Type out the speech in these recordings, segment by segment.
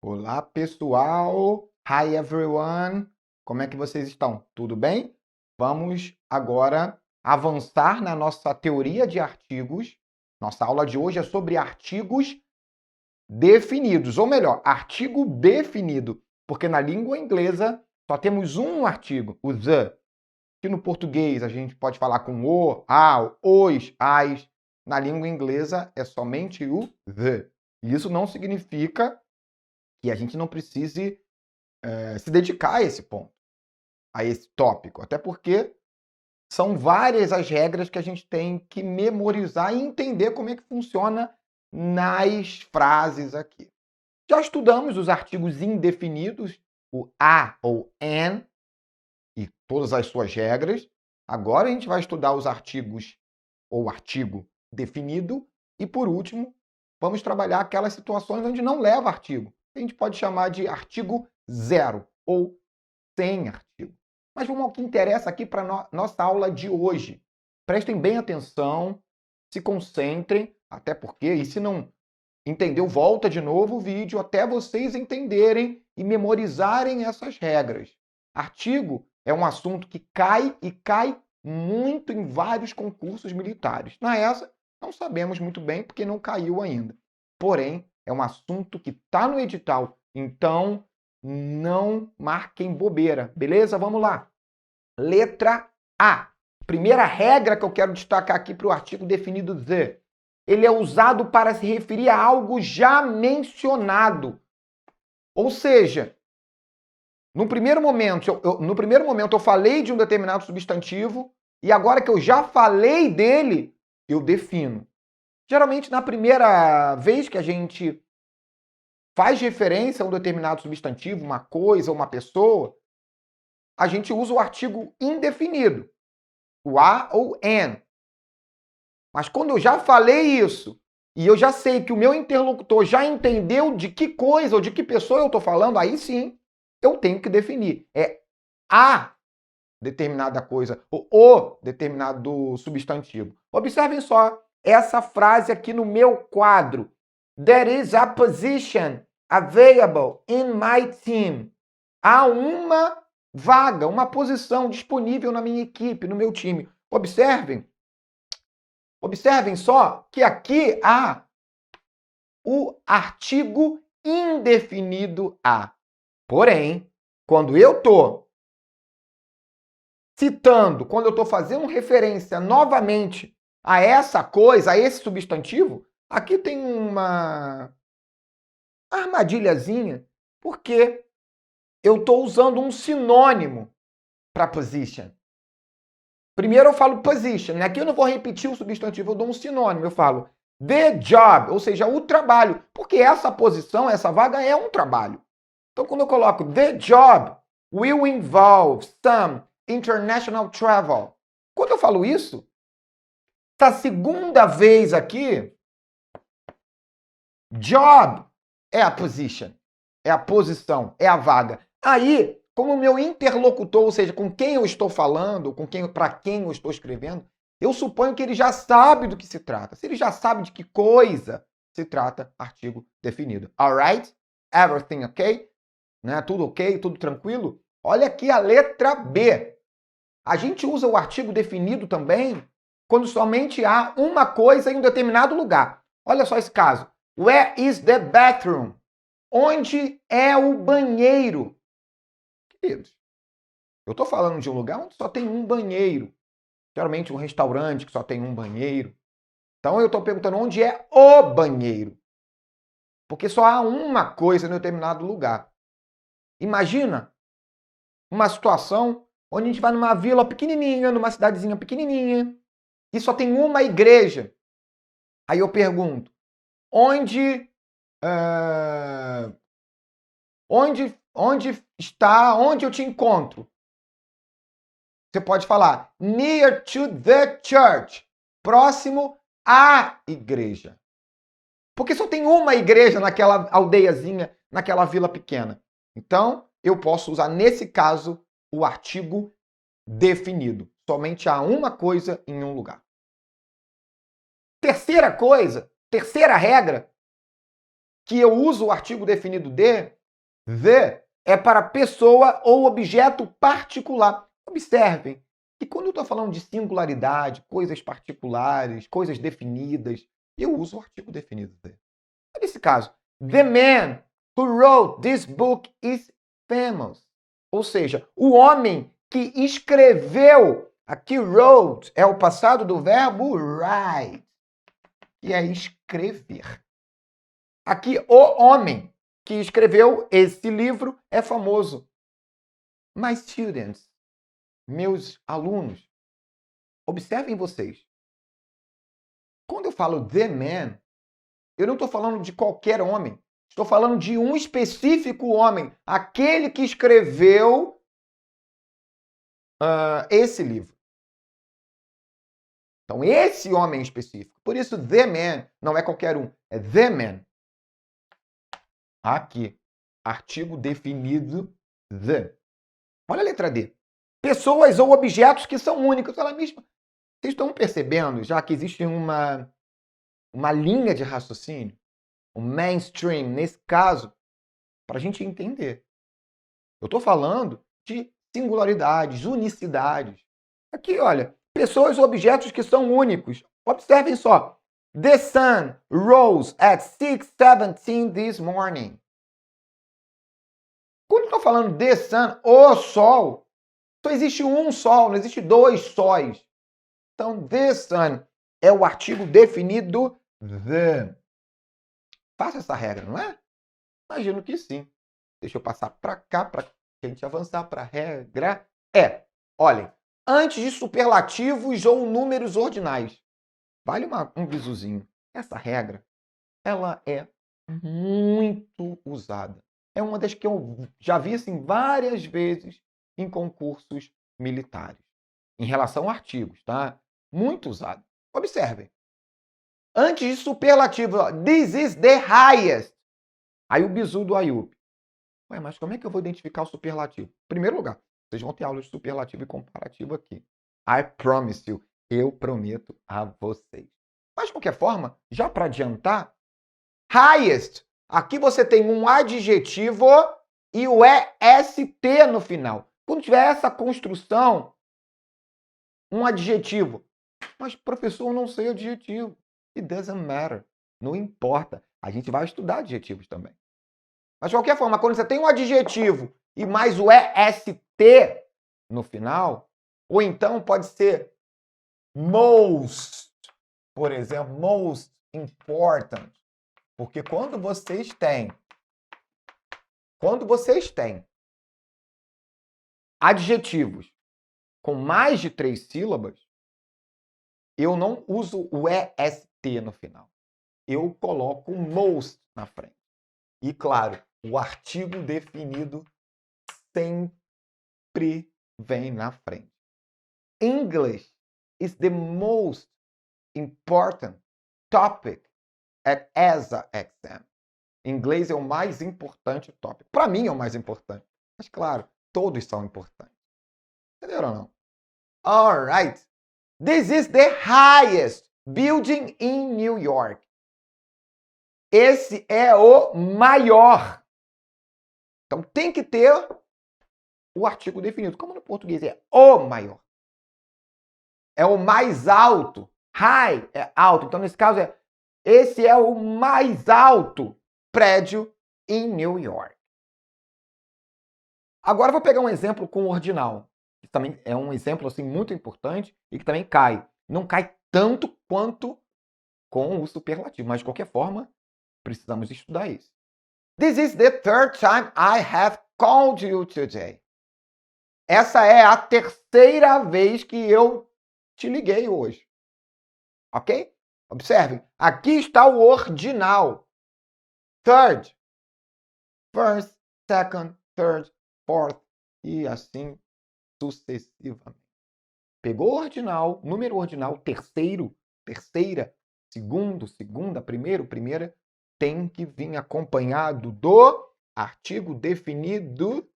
Olá, pessoal! Hi, everyone! Como é que vocês estão? Tudo bem? Vamos agora avançar na nossa teoria de artigos. Nossa aula de hoje é sobre artigos definidos, ou melhor, artigo definido, porque na língua inglesa só temos um artigo, o the, que no português a gente pode falar com o, a, os, as. Na língua inglesa é somente o the. E isso não significa que a gente não precise se dedicar a esse ponto, a esse tópico. Até porque são várias as regras que a gente tem que memorizar e entender como é que funciona nas frases aqui. Já estudamos os artigos indefinidos, o a ou an, e todas as suas regras. Agora a gente vai estudar os artigos ou artigo definido. E, por último, vamos trabalhar aquelas situações onde não leva artigo. A gente pode chamar de artigo zero ou sem artigo. Mas vamos ao que interessa aqui para nossa aula de hoje. Prestem bem atenção, se concentrem, até porque, e se não entendeu, volta de novo o vídeo até vocês entenderem e memorizarem essas regras. Artigo é um assunto que cai e cai muito em vários concursos militares. Na essa, não sabemos muito bem porque não caiu ainda. Porém, é um assunto que está no edital, então não marquem bobeira, beleza? Vamos lá. Letra A. Primeira regra que eu quero destacar aqui para o artigo definido the. Ele é usado para se referir a algo já mencionado. Ou seja, no primeiro momento eu falei de um determinado substantivo e agora que eu já falei dele, eu defino. Geralmente, na primeira vez que a gente faz referência a um determinado substantivo, uma coisa, uma pessoa, a gente usa o artigo indefinido, o a ou an. Mas quando eu já falei isso e eu já sei que o meu interlocutor já entendeu de que coisa ou de que pessoa eu estou falando, aí sim eu tenho que definir. É a determinada coisa, ou o determinado substantivo. Observem só essa frase aqui no meu quadro. There is a position available in my team. Há uma vaga, uma posição disponível na minha equipe, no meu time. Observem só que aqui há o artigo indefinido a. Porém, quando eu estou citando, quando eu estou fazendo referência novamente a essa coisa, a esse substantivo, aqui tem uma armadilhazinha, porque eu estou usando um sinônimo para position. Primeiro eu falo position, aqui eu não vou repetir o substantivo, eu dou um sinônimo, eu falo the job, ou seja, o trabalho, porque essa posição, essa vaga é um trabalho. Então, quando eu coloco the job will involve some international travel. Quando eu falo isso, essa segunda vez aqui, job é a position, é a posição, é a vaga. Aí, como o meu interlocutor, ou seja, com quem eu estou falando, para quem eu estou escrevendo, eu suponho que ele já sabe do que se trata. Se ele já sabe de que coisa se trata, artigo definido. Alright? Everything okay? Né? Tudo ok? Tudo tranquilo? Olha aqui a letra B. A gente usa o artigo definido também quando somente há uma coisa em um determinado lugar. Olha só esse caso. Where is the bathroom? Onde é o banheiro? Queridos, eu estou falando de um lugar onde só tem um banheiro. Geralmente um restaurante que só tem um banheiro. Então eu estou perguntando onde é o banheiro. Porque só há uma coisa em determinado lugar. Imagina uma situação onde a gente vai numa vila pequenininha, numa cidadezinha pequenininha, e só tem uma igreja. Aí eu pergunto, onde eu te encontro? Você pode falar near to the church, próximo à igreja. Porque só tem uma igreja naquela aldeiazinha, naquela vila pequena. Então, eu posso usar, nesse caso, o artigo definido. Somente há uma coisa em um lugar. Terceira regra, que eu uso o artigo definido de, the, é para pessoa ou objeto particular. Observem que quando eu estou falando de singularidade, coisas particulares, coisas definidas, eu uso o artigo definido de. Nesse caso, the man who wrote this book is famous. Ou seja, o homem que escreveu, aqui wrote é o passado do verbo write, que é escrever. Aqui, o homem que escreveu esse livro é famoso. My students, meus alunos, observem vocês. Quando eu falo the man, eu não estou falando de qualquer homem. Estou falando de um específico homem, aquele que escreveu esse livro. Então, esse homem específico. Por isso, the man não é qualquer um, é the man. Aqui, artigo definido the. Olha a letra D. Pessoas ou objetos que são únicos. Ela mesma. Vocês estão percebendo já que existe uma linha de raciocínio, um mainstream, nesse caso, para a gente entender. Eu estou falando de singularidades, unicidades. Aqui, olha, pessoas ou objetos que são únicos. Observem só. The sun rose at 6:17 this morning. Quando estou falando the sun, o sol, só existe um sol, não existe dois sóis. Então, the sun é o artigo definido the. Faça essa regra, não é? Imagino que sim. Deixa eu passar para cá, para a gente avançar para a regra. Olhem, antes de superlativos ou números ordinais. Vale um bisuzinho. Essa regra, ela é muito usada. É uma das que eu já vi assim, várias vezes em concursos militares. Em relação a artigos, tá? Muito usado. Observem. Antes de superlativo, this is the highest. Aí o bizu do Ayub. Ué, mas como é que eu vou identificar o superlativo? Em primeiro lugar, vocês vão ter aula de superlativo e comparativo aqui. I promise you. Eu prometo a vocês. Mas, de qualquer forma, já para adiantar, highest. Aqui você tem um adjetivo e o EST no final. Quando tiver essa construção, um adjetivo. Mas, professor, eu não sei adjetivo. It doesn't matter. Não importa. A gente vai estudar adjetivos também. Mas, de qualquer forma, quando você tem um adjetivo e mais o EST no final, ou então pode ser most, por exemplo, most important. Porque quando vocês têm adjetivos com mais de 3 sílabas, eu não uso o EST no final. Eu coloco o most na frente. E, claro, o artigo definido sempre vem na frente. English is the most important topic at ESA exam. Inglês é o mais importante tópico. Para mim é o mais importante. Mas, claro, todos são importantes. Entenderam ou não? All right. This is the highest building in New York. Esse é o maior. Então, tem que ter o artigo definido. Como no português é o maior. É o mais alto. High é alto. Então, nesse caso, esse é o mais alto prédio em New York. Agora, eu vou pegar um exemplo com o ordinal. Que também é um exemplo assim, muito importante e que também cai. Não cai tanto quanto com o superlativo. Mas, de qualquer forma, precisamos estudar isso. This is the third time I have called you today. Essa é a terceira vez que eu te liguei hoje. Ok? Observem. Aqui está o ordinal. Third. First, second, third, fourth. E assim sucessivamente. Pegou o ordinal, número ordinal, terceiro, terceira, segundo, segunda, primeiro, primeira, tem que vir acompanhado do artigo definido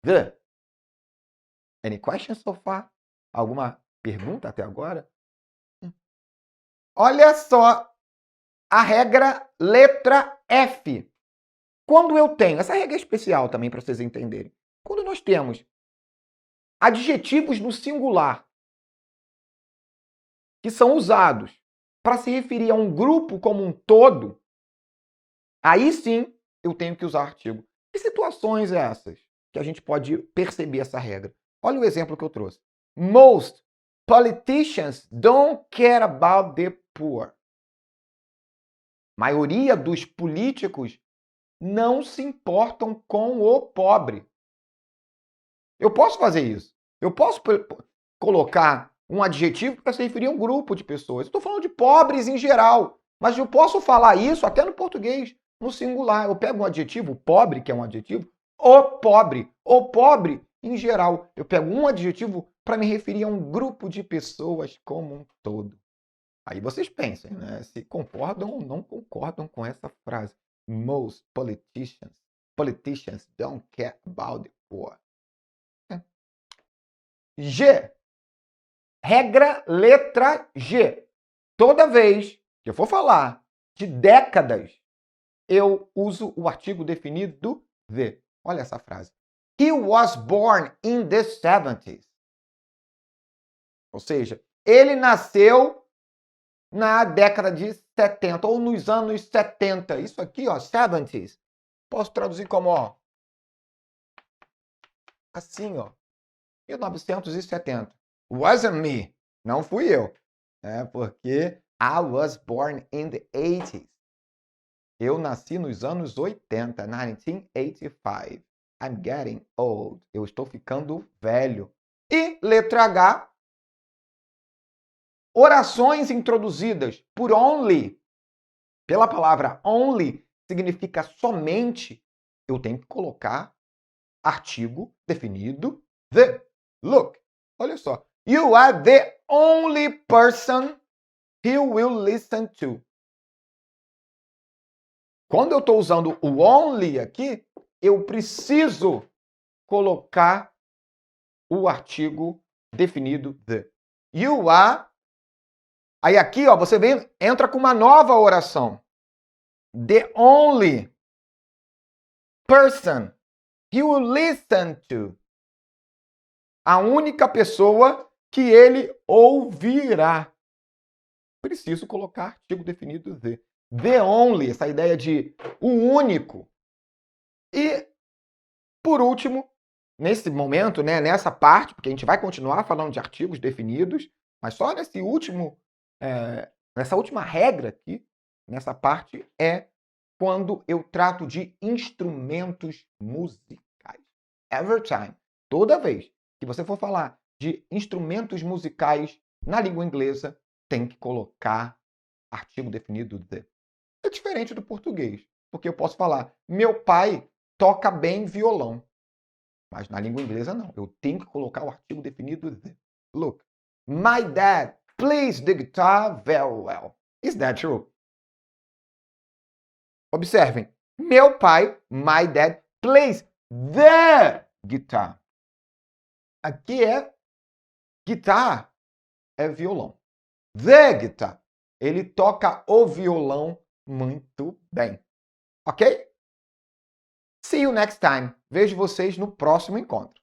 the. Any questions so far? Alguma pergunta até agora? Olha só! a regra letra F. Quando eu tenho, essa regra é especial também para vocês entenderem. Quando nós temos adjetivos no singular que são usados para se referir a um grupo como um todo, aí sim eu tenho que usar artigo. Que situações essas que a gente pode perceber essa regra? Olha o exemplo que eu trouxe. Most politicians don't care about the poor. Maioria dos políticos não se importam com o pobre. Eu posso fazer isso. Eu posso colocar um adjetivo para se referir a um grupo de pessoas. Estou falando de pobres em geral, mas eu posso falar isso até no português, no singular. Eu pego um adjetivo, pobre, que é um adjetivo, o pobre em geral. Eu pego um adjetivo para me referir a um grupo de pessoas como um todo. Aí vocês pensem, né? Se concordam ou não concordam com essa frase. Most politicians don't care about the poor. G. Regra letra G. Toda vez que eu for falar de décadas, eu uso o artigo definido the. Olha essa frase. He was born in the 70s. Ou seja, ele nasceu na década de 70 ou nos anos 70. Isso aqui, ó, 70s. Posso traduzir como, ó, assim, ó, 1970. Wasn't me. Não fui eu. É porque I was born in the 80s. Eu nasci nos anos 80, 1985. I'm getting old. Eu estou ficando velho. E letra H, orações introduzidas por only. Pela palavra only, significa somente. Eu tenho que colocar artigo definido the. Look, olha só. You are the only person he will listen to. Quando eu estou usando o only aqui, eu preciso colocar o artigo definido the. You are. Aí aqui, ó, você entra com uma nova oração. The only person he will listen to. A única pessoa que ele ouvirá. Preciso colocar artigo definido the. The only, essa ideia de o único. E, por último, nesse momento, né, nessa parte, porque a gente vai continuar falando de artigos definidos, mas só nessa última regra aqui, nessa parte, é quando eu trato de instrumentos musicais. Every time, toda vez que você for falar de instrumentos musicais na língua inglesa, tem que colocar artigo definido the. É diferente do português, porque eu posso falar, meu pai toca bem violão. Mas na língua inglesa não, eu tenho que colocar o artigo definido the. Look, my dad plays the guitar very well. Is that true? Observem, meu pai, my dad, plays the guitar. Aqui é guitar, é violão. The guitar. Ele toca o violão muito bem. Ok? See you next time. Vejo vocês no próximo encontro.